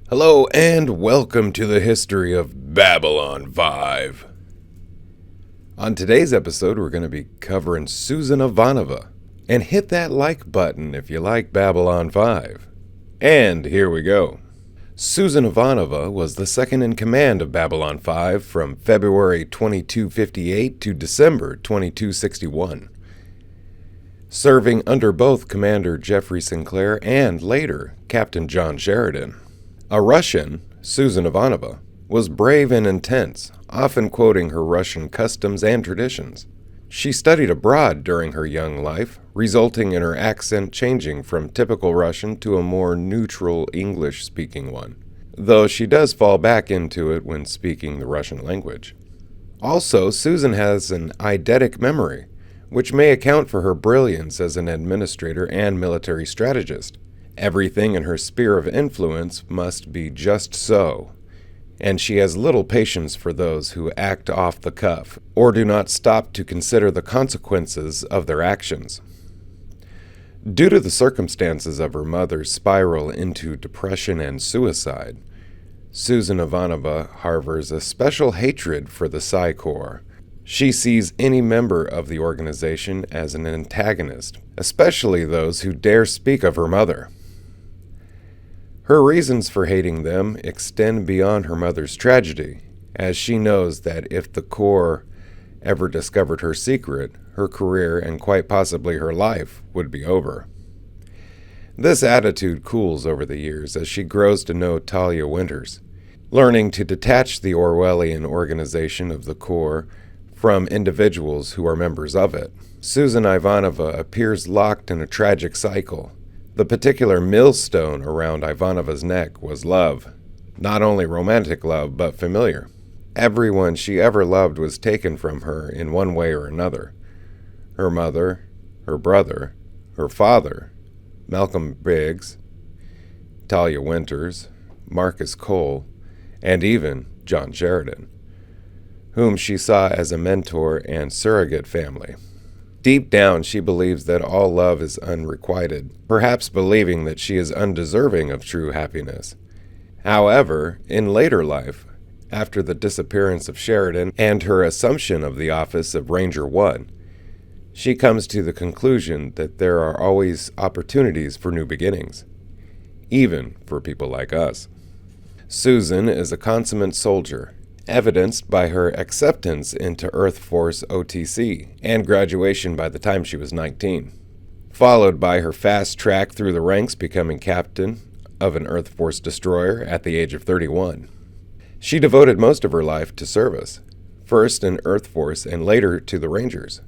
Hello and welcome to the history of Babylon 5. On today's episode, we're going to be covering Sьюзен Иванова. And hit that like button if you like Babylon 5. And here we go. Sьюзен Иванова was the second in command of Babylon 5 from February 2258 to December 2261. Serving under both Commander Jeffrey Sinclair and later Captain John Sheridan. A Russian, Sьюзен Иванова, was brave and intense, often quoting her Russian customs and traditions. She studied abroad during her young life, resulting in her accent changing from typical Russian to a more neutral English-speaking one, though she does fall back into it when speaking the Russian language. Also, Sьюзен has an eidetic memory, which may account for her brilliance as an administrator and military strategist. Everything in her sphere of influence must be just so, and she has little patience for those who act off the cuff or do not stop to consider the consequences of their actions. Due to the circumstances of her mother's spiral into depression and suicide, Sьюзен Иванова harbors a special hatred for the Psi Corps. She sees any member of the organization as an antagonist, especially those who dare speak of her mother. Her reasons for hating them extend beyond her mother's tragedy, as she knows that if the Corps ever discovered her secret, her career and quite possibly her life would be over. This attitude cools over the years as she grows to know Talia Winters, learning to detach the Orwellian organization of the Corps from individuals who are members of it. Sьюзен Иванова appears locked in a tragic cycle. The particular millstone around Ivanova's neck was love. Not only romantic love, but familiar. Everyone she ever loved was taken from her in one way or another. Her mother, her brother, her father, Malcolm Briggs, Talia Winters, Marcus Cole, and even John Sheridan, whom she saw as a mentor and surrogate family. Deep down, she believes that all love is unrequited, perhaps believing that she is undeserving of true happiness. However, in later life, after the disappearance of Sheridan and her assumption of the office of Ranger 1, she comes to the conclusion that there are always opportunities for new beginnings, even for people like us. Sьюзен is a consummate soldier, evidenced by her acceptance into Earth Force OTC and graduation by the time she was 19, followed by her fast track through the ranks becoming captain of an Earth Force destroyer at the age of 31. She devoted most of her life to service, first in Earth Force and later to the Rangers.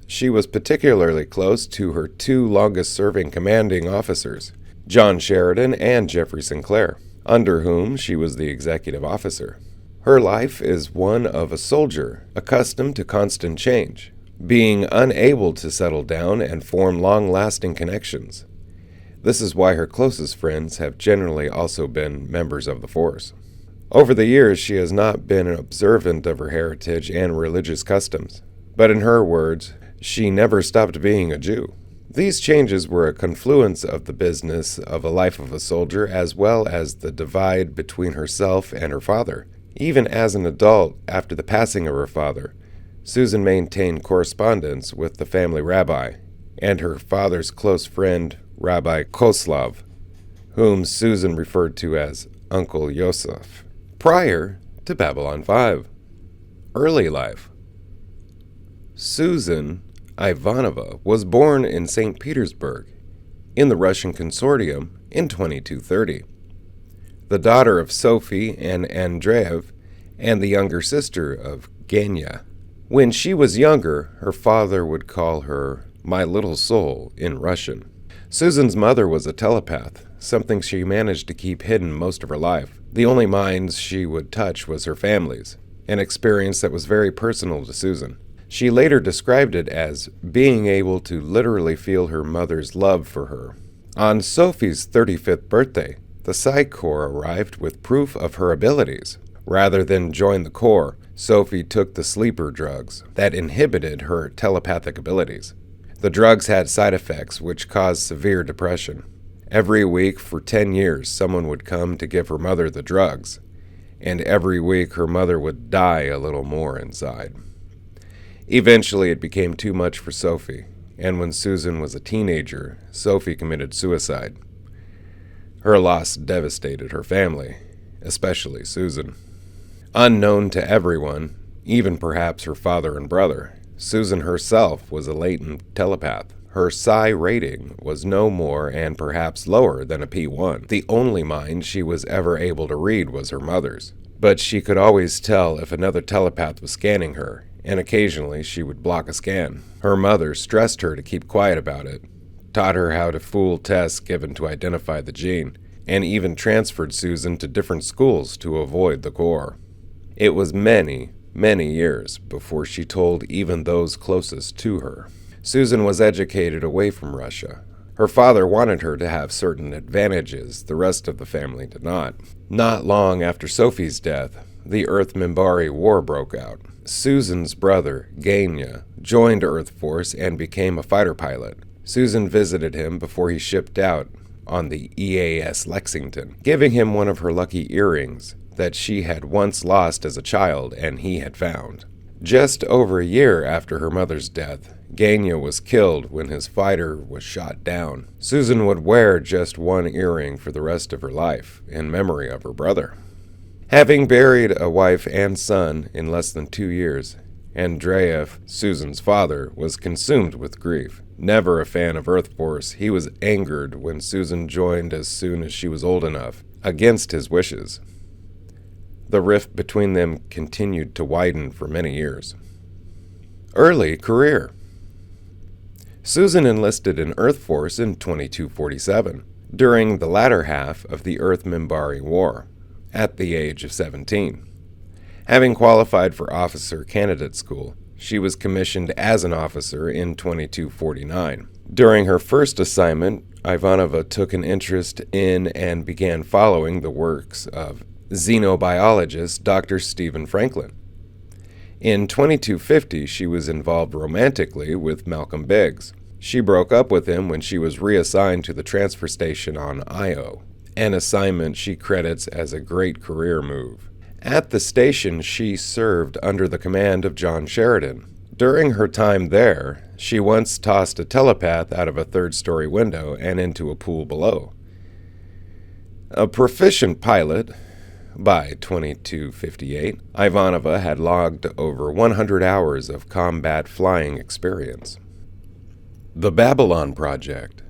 She was particularly close to her two longest-serving commanding officers, John Sheridan and Jeffrey Sinclair, under whom she was the executive officer. Her life is one of a soldier, accustomed to constant change, being unable to settle down and form long-lasting connections. This is why her closest friends have generally also been members of the force. Over the years, she has not been observant of her heritage and religious customs, but in her words, she never stopped being a Jew. These changes were a confluence of the business of a life of a soldier as well as the divide between herself and her father. Even as an adult, after the passing of her father, Sьюзен maintained correspondence with the family rabbi and her father's close friend, Rabbi Koslov, whom Sьюзен referred to as Uncle Yosef, prior to Babylon 5. Early life. Sьюзен Ivánova was born in St. Petersburg, in the Russian Consortium, in 2230. The daughter of Sophie and Andreev, and the younger sister of Genya. When she was younger, her father would call her "my little soul" in Russian. Sьюзен's mother was a telepath, something she managed to keep hidden most of her life. The only minds she would touch was her family's, an experience that was very personal to Sьюзен. She later described it as being able to literally feel her mother's love for her. On Sophie's 35th birthday, the Psi Corps arrived with proof of her abilities. Rather than join the Corps, Sophie took the sleeper drugs that inhibited her telepathic abilities. The drugs had side effects which caused severe depression. Every week for 10 years, someone would come to give her mother the drugs, and every week her mother would die a little more inside. Eventually, it became too much for Sophie, and when Suzanne was a teenager, Sophie committed suicide. Her loss devastated her family, especially Suzanne. Unknown to everyone, even perhaps her father and brother, Suzanne herself was a latent telepath. Her psi rating was no more and perhaps lower than a P1. The only mind she was ever able to read was her mother's, but she could always tell if another telepath was scanning her, and occasionally she would block a scan. Her mother stressed her to keep quiet about it, taught her how to fool tests given to identify the gene, and even transferred Suzanne to different schools to avoid the core. It was many years before she told even those closest to her. Suzanne was educated away from Russia. Her father wanted her to have certain advantages the rest of the family did not. Not long after Sophie's death, the Earth-Minbari War broke out. Suzanne's brother, Ganya, joined Earth Force and became a fighter pilot. Suzanne visited him before he shipped out on the EAS Lexington, giving him one of her lucky earrings that she had once lost as a child and he had found. Just over a year after her mother's death, Ganya was killed when his fighter was shot down. Suzanne would wear just one earring for the rest of her life, in memory of her brother. Having buried a wife and son in less than 2 years, Andreev, Suzanne's father, was consumed with grief. Never a fan of Earth Force, he was angered when Suzanne joined as soon as she was old enough, against his wishes. The rift between them continued to widen for many years. Early career. Suzanne enlisted in Earth Force in 2247, during the latter half of the Earth-Minbari War, at the age of 17. Having qualified for officer candidate school, she was commissioned as an officer in 2249. During her first assignment, Ivanova took an interest in and began following the works of xenobiologist Dr. Stephen Franklin. In 2250, she was involved romantically with Malcolm Biggs. She broke up with him when she was reassigned to the transfer station on Io, an assignment she credits as a great career move. At the station, she served under the command of John Sheridan. During her time there, she once tossed a telepath out of a third-story window and into a pool below. A proficient pilot, by 2258, Ivanova had logged over 100 hours of combat flying experience. The Babylon Project.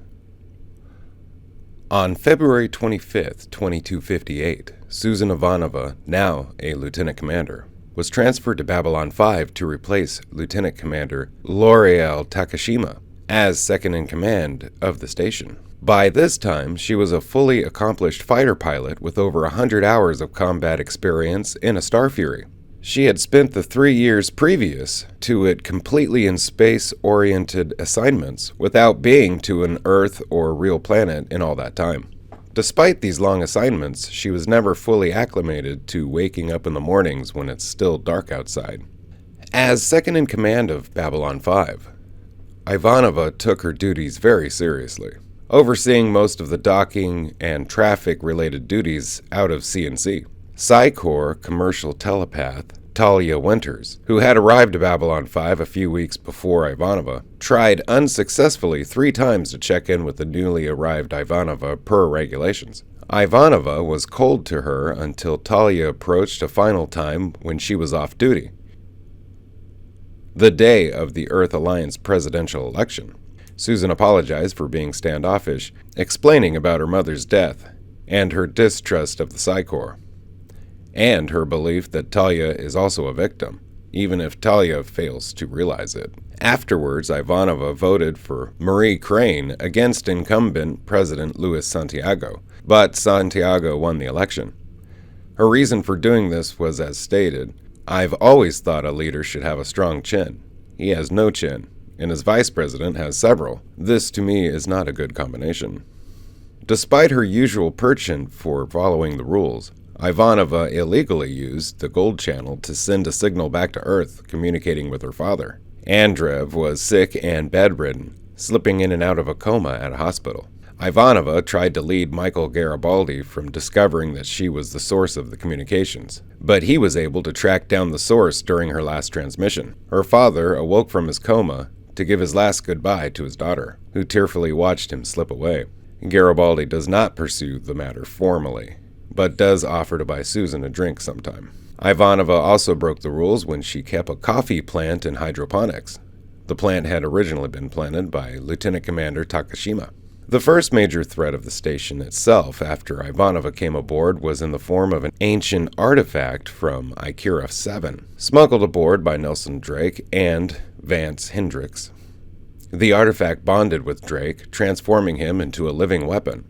On February 25, 2258, Sьюзен Иванова, now a lieutenant commander, was transferred to Babylon 5 to replace Lieutenant Commander L'Oreal Takashima as second-in-command of the station. By this time, she was a fully accomplished fighter pilot with over 100 hours of combat experience in a Star Fury. She had spent the 3 years previous to it completely in space-oriented assignments without being to an Earth or real planet in all that time. Despite these long assignments, she was never fully acclimated to waking up in the mornings when it's still dark outside. As second-in-command of Babylon 5, Ivanova took her duties very seriously, overseeing most of the docking and traffic-related duties out of CNC. Psi-Corps commercial telepath Talia Winters, who had arrived at Babylon 5 a few weeks before Ivanova, tried unsuccessfully 3 times to check in with the newly arrived Ivanova per regulations. Ivanova was cold to her until Talia approached a final time when she was off duty, the day of the Earth Alliance presidential election. Suzanne apologized for being standoffish, explaining about her mother's death and her distrust of the Psi-Corps, and her belief that Talia is also a victim, even if Talia fails to realize it. Afterwards, Ivanova voted for Marie Crane against incumbent President Luis Santiago, but Santiago won the election. Her reason for doing this was as stated, "I've always thought a leader should have a strong chin. He has no chin, and his vice president has several. This, to me, is not a good combination." Despite her usual penchant for following the rules, Ivanova illegally used the Gold Channel to send a signal back to Earth, communicating with her father. Andreev was sick and bedridden, slipping in and out of a coma at a hospital. Ivanova tried to lead Michael Garibaldi from discovering that she was the source of the communications, but he was able to track down the source during her last transmission. Her father awoke from his coma to give his last goodbye to his daughter, who tearfully watched him slip away. Garibaldi does not pursue the matter formally, but does offer to buy Suzanne a drink sometime. Ivanova also broke the rules when she kept a coffee plant in hydroponics. The plant had originally been planted by Lieutenant Commander Takashima. The first major threat of the station itself after Ivanova came aboard was in the form of an ancient artifact from Ikira 7, smuggled aboard by Nelson Drake and Vance Hendricks. The artifact bonded with Drake, transforming him into a living weapon.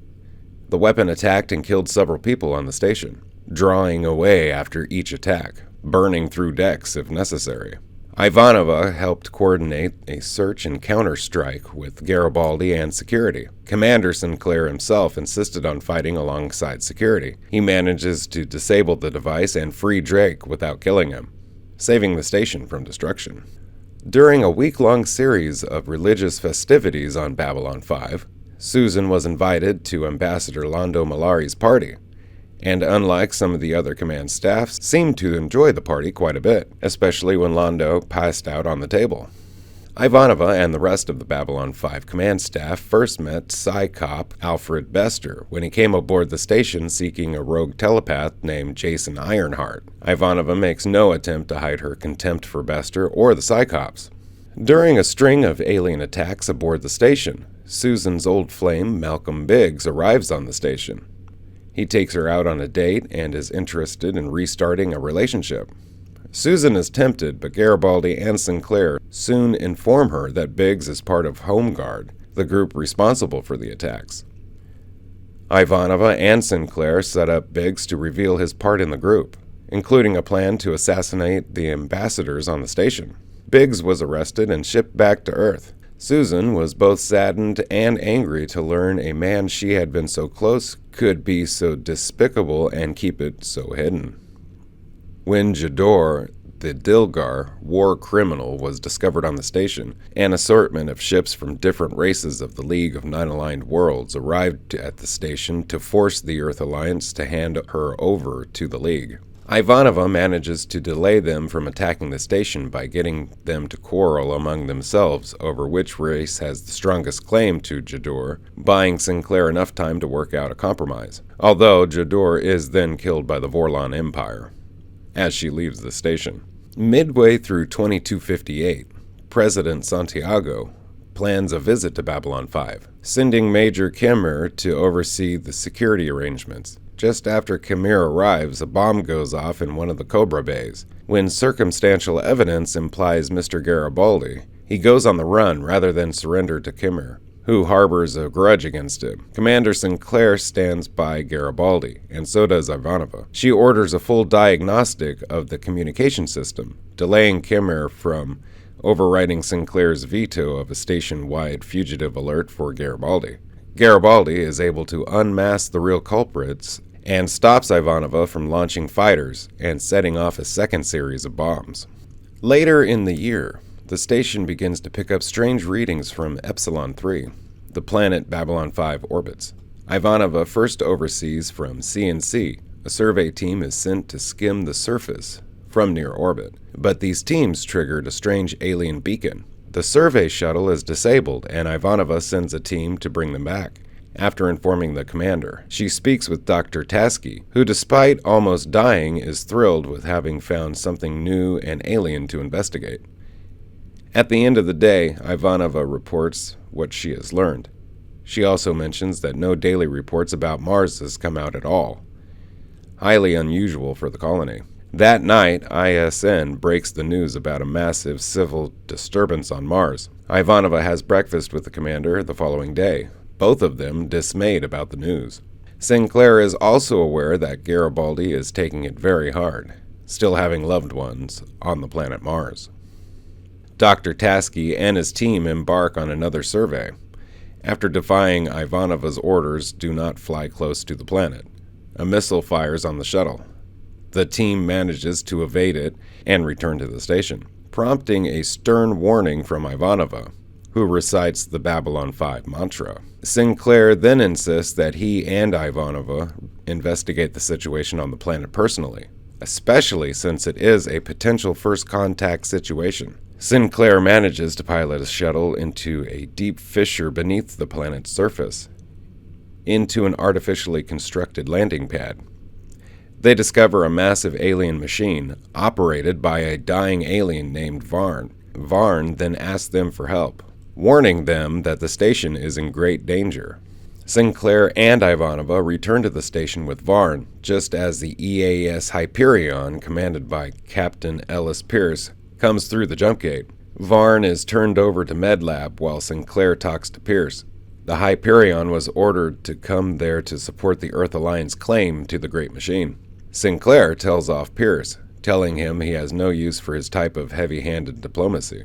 The weapon attacked and killed several people on the station, drawing away after each attack, burning through decks if necessary. Ivanova helped coordinate a search and counter-strike with Garibaldi and security. Commander Sinclair himself insisted on fighting alongside security. He manages to disable the device and free Drake without killing him, saving the station from destruction. During a week-long series of religious festivities on Babylon 5, Suzanne was invited to Ambassador Londo Malari's party, and unlike some of the other command staffs, seemed to enjoy the party quite a bit, especially when Londo passed out on the table. Ivanova and the rest of the Babylon 5 command staff first met Psy-Cop Alfred Bester when he came aboard the station seeking a rogue telepath named Jason Ironheart. Ivanova makes no attempt to hide her contempt for Bester or the Psy-Cops. During a string of alien attacks aboard the station, Suzanne's old flame, Malcolm Biggs, arrives on the station. He takes her out on a date and is interested in restarting a relationship. Suzanne is tempted, but Garibaldi and Sinclair soon inform her that Biggs is part of Home Guard, the group responsible for the attacks. Ivanova and Sinclair set up Biggs to reveal his part in the group, including a plan to assassinate the ambassadors on the station. Biggs was arrested and shipped back to Earth. Suzanne was both saddened and angry to learn a man she had been so close could be so despicable and keep it so hidden. When Jador, the Dilgar war criminal, was discovered on the station, an assortment of ships from different races of the League of Nine-Aligned Worlds arrived at the station to force the Earth Alliance to hand her over to the League. Ivanova manages to delay them from attacking the station by getting them to quarrel among themselves over which race has the strongest claim to Jador, buying Sinclair enough time to work out a compromise, although Jador is then killed by the Vorlon Empire as she leaves the station. Midway through 2258, President Santiago plans a visit to Babylon 5, sending Major Kimmer to oversee the security arrangements. Just after Kimmer arrives, a bomb goes off in one of the Cobra bays. When circumstantial evidence implies Mr. Garibaldi, he goes on the run rather than surrender to Kimmer, who harbors a grudge against him. Commander Sinclair stands by Garibaldi, and so does Ivanova. She orders a full diagnostic of the communication system, delaying Kimmer from overriding Sinclair's veto of a station-wide fugitive alert for Garibaldi. Garibaldi is able to unmask the real culprits and stops Ivanova from launching fighters and setting off a second series of bombs. Later in the year, the station begins to pick up strange readings from Epsilon 3, the planet Babylon 5 orbits. Ivanova first oversees from CNC. A survey team is sent to skim the surface from near orbit, but these teams triggered a strange alien beacon. The survey shuttle is disabled, and Ivanova sends a team to bring them back. After informing the commander, she speaks with Dr. Tasky, who despite almost dying is thrilled with having found something new and alien to investigate. At the end of the day, Ivanova reports what she has learned. She also mentions that no daily reports about Mars has come out at all, highly unusual for the colony. That night, ISN breaks the news about a massive civil disturbance on Mars. Ivanova has breakfast with the commander the following day, both of them dismayed about the news. Sinclair is also aware that Garibaldi is taking it very hard, still having loved ones on the planet Mars. Dr. Tasky and his team embark on another survey. After defying Ivanova's orders, do not fly close to the planet. A missile fires on the shuttle. The team manages to evade it and return to the station, prompting a stern warning from Ivanova. who recites the Babylon 5 mantra. Sinclair then insists that he and Ivanova investigate the situation on the planet personally, especially since it is a potential first contact situation. Sinclair manages to pilot a shuttle into a deep fissure beneath the planet's surface, into an artificially constructed landing pad. They discover a massive alien machine operated by a dying alien named Varn. Varn then asks them for help, warning them that the station is in great danger. Sinclair and Ivanova return to the station with Varn, just as the EAS Hyperion, commanded by Captain Ellis Pierce, comes through the jump gate. Varn is turned over to MedLab while Sinclair talks to Pierce. The Hyperion was ordered to come there to support the Earth Alliance claim to the Great Machine. Sinclair tells off Pierce, telling him he has no use for his type of heavy-handed diplomacy.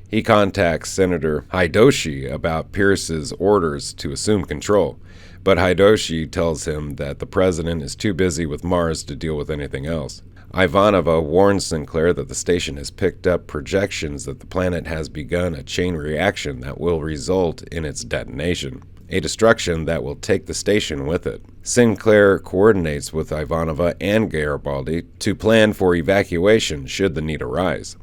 He contacts Senator Hidoshi about Pierce's orders to assume control, but Hidoshi tells him that the president is too busy with Mars to deal with anything else. Ivanova warns Sinclair that the station has picked up projections that the planet has begun a chain reaction that will result in its detonation, a destruction that will take the station with it. Sinclair coordinates with Ivanova and Garibaldi to plan for evacuation should the need arise.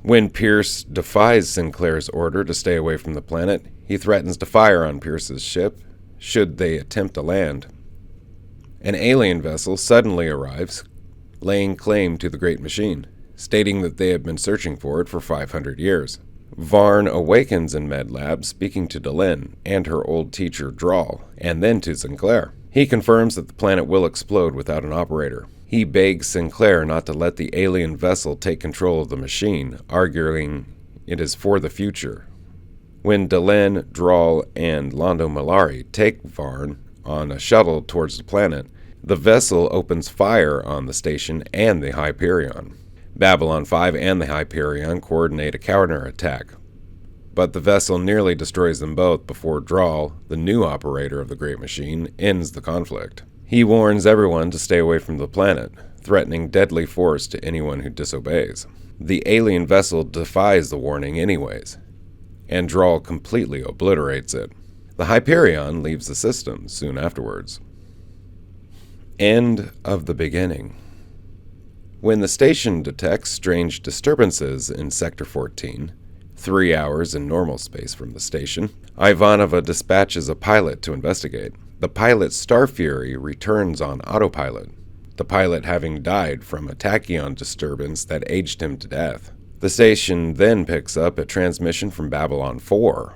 When Pierce defies Sinclair's order to stay away from the planet, he threatens to fire on Pierce's ship should they attempt to land. An alien vessel suddenly arrives, laying claim to the Great Machine, stating that they have been searching for it for 500 years. Varn awakens in MedLab, speaking to Delenn and her old teacher Drawl, and then to Sinclair. He confirms that the planet will explode without an operator. He begs Sinclair not to let the alien vessel take control of the machine, arguing it is for the future. When Delenn, Drawl, and Londo Mollari take Varn on a shuttle towards the planet, the vessel opens fire on the station and the Hyperion. Babylon 5 and the Hyperion coordinate a counterattack, but the vessel nearly destroys them both before Drawl, the new operator of the Great Machine, ends the conflict. He warns everyone to stay away from the planet, threatening deadly force to anyone who disobeys. The alien vessel defies the warning anyways, and Drawl completely obliterates it. The Hyperion leaves the system soon afterwards. End of the beginning. When the station detects strange disturbances in Sector 14, 3 hours in normal space from the station, Ivanova dispatches a pilot to investigate. The pilot, Starfury, returns on autopilot, the pilot having died from a tachyon disturbance that aged him to death. The station then picks up a transmission from Babylon 4,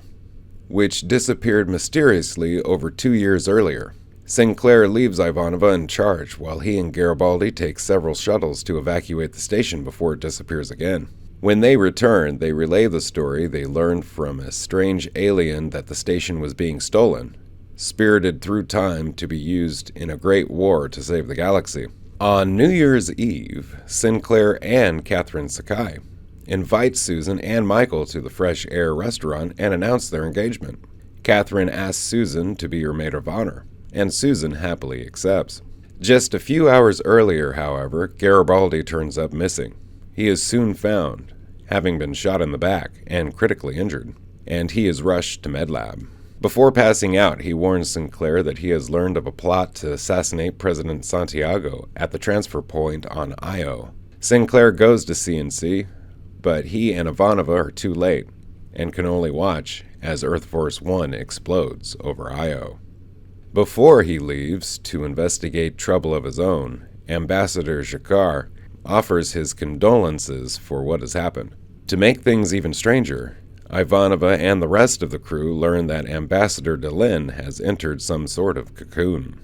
which disappeared mysteriously over 2 years earlier. Sinclair leaves Ivanova in charge, while he and Garibaldi take several shuttles to evacuate the station before it disappears again. When they return, they relay the story they learned from a strange alien that the station was being stolen, spirited through time to be used in a great war to save the galaxy. On New Year's Eve, Sinclair and Catherine Sakai invite Susan and Michael to the Fresh Air restaurant and announce their engagement. Catherine asks Susan to be her maid of honor, and Susan happily accepts. Just a few hours earlier, however, Garibaldi turns up missing. He is soon found, having been shot in the back and critically injured, and he is rushed to MedLab. Before passing out, he warns Sinclair that he has learned of a plot to assassinate President Santiago at the transfer point on Io. Sinclair goes to CNC, but he and Ivanova are too late, and can only watch as Earth Force One explodes over Io. Before he leaves to investigate trouble of his own, Ambassador Jakar offers his condolences for what has happened. To make things even stranger, Ivanova and the rest of the crew learn that Ambassador Delenn has entered some sort of cocoon.